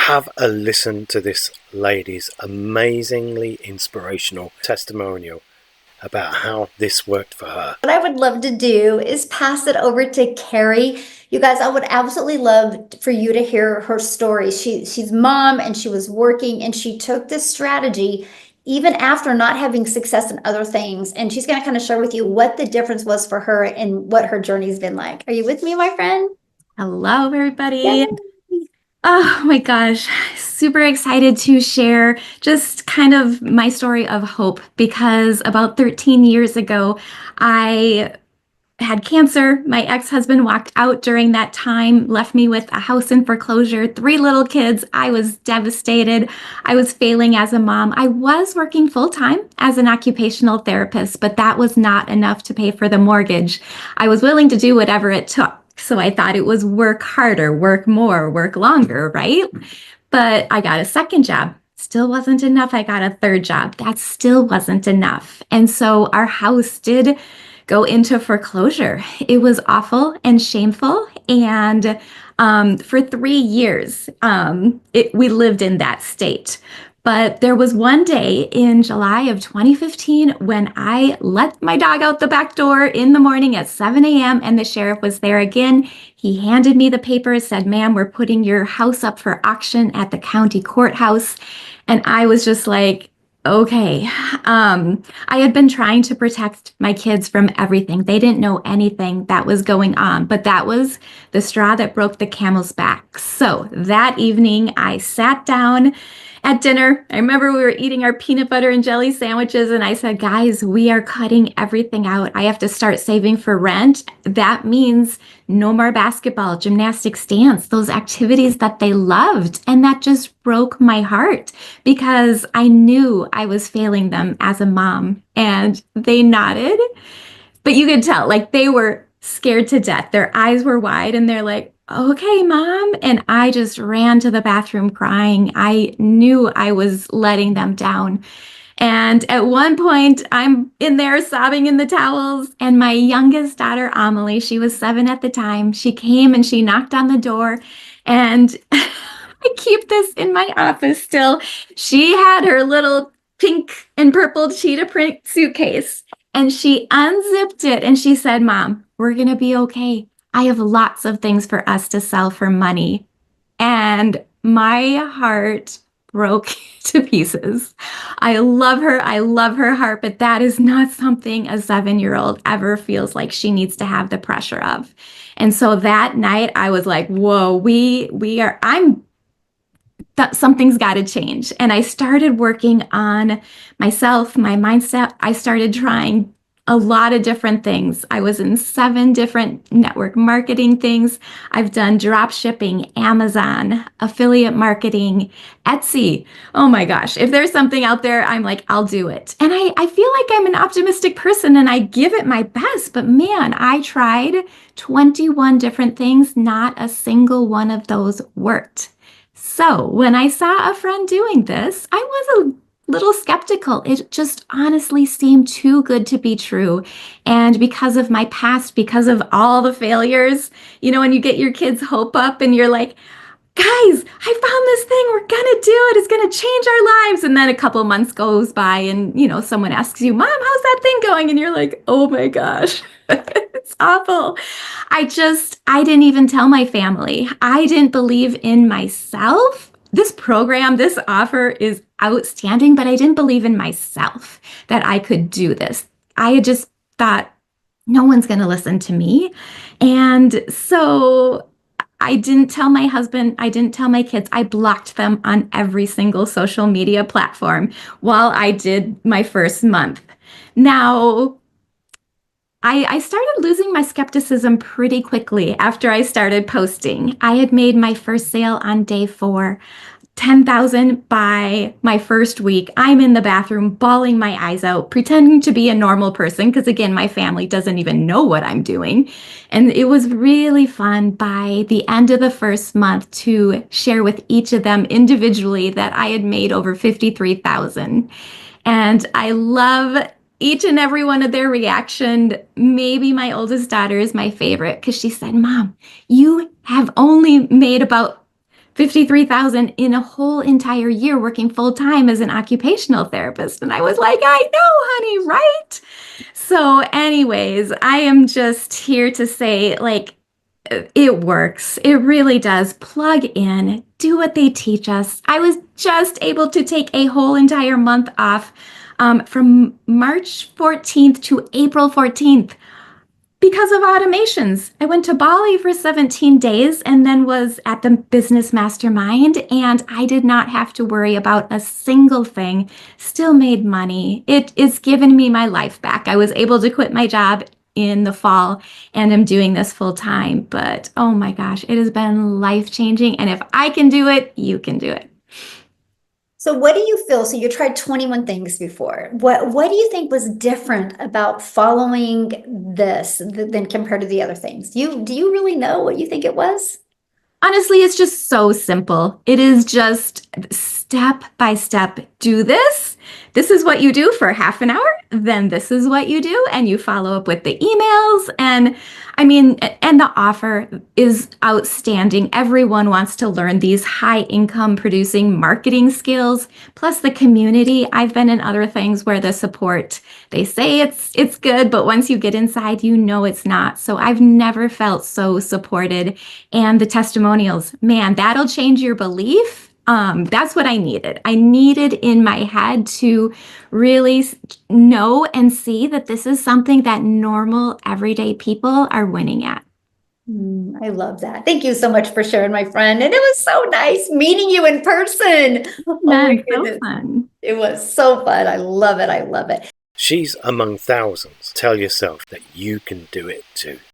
have a listen to this lady's amazingly inspirational testimonial about how this worked for her. What I would love to do is pass it over to Carrie. You guys, I would absolutely love for you to hear her story. She's mom and she was working and she took this strategy even after not having success in other things. And she's going to kind of share with you what the difference was for her and what her journey's been like. Are you with me, my friend? Hello, everybody. Yay. Oh my gosh, super excited to share just kind of my story of hope because about 13 years ago, I had cancer. My ex-husband walked out during that time, left me with a house in foreclosure, 3 little kids. I was devastated. I was failing as a mom. I was working full-time as an occupational therapist, but that was not enough to pay for the mortgage. I was willing to do whatever it took. So I thought it was work harder, work more, work longer, right? But I got a second job. Still wasn't enough. I got a third job. That still wasn't enough. And so our house did go into foreclosure. It was awful and shameful. And for 3 years, we lived in that state. But there was one day in July of 2015 when I let my dog out the back door in the morning at 7 a.m. and the sheriff was there again. He handed me the papers, said, "Ma'am, we're putting your house up for auction at the county courthouse." And I was just like, okay. I had been trying to protect my kids from everything. They didn't know anything that was going on, but that was the straw that broke the camel's back. So that evening, I sat down at dinner. I remember we were eating our peanut butter and jelly sandwiches, and I said, "Guys, we are cutting everything out. I have to start saving for rent. That means no more basketball, gymnastics, dance, those activities that they loved." And that just broke my heart because I knew I was failing them as a mom. And they nodded, but you could tell like they were scared to death. Their eyes were wide and they're like, "Okay, mom." And I just ran to the bathroom crying. I knew I was letting them down. And at one point, I'm in there sobbing in the towels. And my youngest daughter, Amelie, she was 7 at the time, she came and she knocked on the door. And I keep this in my office still. She had her little pink and purple cheetah print suitcase. And she unzipped it and she said, "Mom, we're going to be okay. I have lots of things for us to sell for money." And my heart broke to pieces. I love her. I love her heart, but that is not something a 7-year-old ever feels like she needs to have the pressure of. And so that night I was like, whoa, something's got to change. And I started working on myself, my mindset. I started trying a lot of different things. I was in 7 different network marketing things. I've done drop shipping, Amazon, affiliate marketing, Etsy. Oh my gosh. If there's something out there, I'm like, I'll do it. And I feel like I'm an optimistic person and I give it my best. But man, I tried 21 different things. Not a single one of those worked. So when I saw a friend doing this, I was a little skeptical. It just honestly seemed too good to be true. And because of my past, because of all the failures, when you get your kids' hope up and you're like, "Guys, I found this thing. We're going to do it. It's going to change our lives." And then a couple months goes by and, someone asks you, "Mom, how's that thing going?" And you're like, "Oh my gosh, it's awful." I didn't even tell my family. I didn't believe in myself. This program, this offer is outstanding, but I didn't believe in myself that I could do this. I had just thought, no one's going to listen to me. And so I didn't tell my husband, I didn't tell my kids. I blocked them on every single social media platform while I did my first month. Now, I started losing my skepticism pretty quickly after I started posting. I had made my first sale on day 4, 10,000 by my first week. I'm in the bathroom bawling my eyes out, pretending to be a normal person because, again, my family doesn't even know what I'm doing. And it was really fun by the end of the first month to share with each of them individually that I had made over 53,000. And I love each and every one of their reaction. Maybe my oldest daughter is my favorite because she said, "Mom, you have only made about $53,000 in a whole entire year working full time as an occupational therapist. And I was like, I know, honey, right? So, anyways, I am just here to say, like, it works. It really does. Plug in, do what they teach us. I was just able to take a whole entire month off from March 14th to April 14th because of automations. I went to Bali for 17 days and then was at the business mastermind, and I did not have to worry about a single thing. Still made money. It is given me my life back. I was able to quit my job in the fall and I'm doing this full time. But oh my gosh, it has been life changing. And if I can do it, you can do it. So what do you feel? So you tried 21 things before. What do you think was different about following this than compared to the other things? Do you really know what you think it was? Honestly, it's just so simple. It is just step by step. Do this. This is what you do for half an hour. Then this is what you do. And you follow up with the emails. And I mean, and the offer is outstanding. Everyone wants to learn these high income producing marketing skills, plus the community. I've been in other things where the support, they say it's good, but once you get inside, you know it's not. So I've never felt so supported. And the testimonials, man, that'll change your belief. That's what I needed. I needed in my head to really know and see that this is something that normal, everyday people are winning at. I love that. Thank you so much for sharing, my friend. And it was so nice meeting you in person. Oh my goodness. So fun. It was so fun. I love it. I love it. She's among thousands. Tell yourself that you can do it too.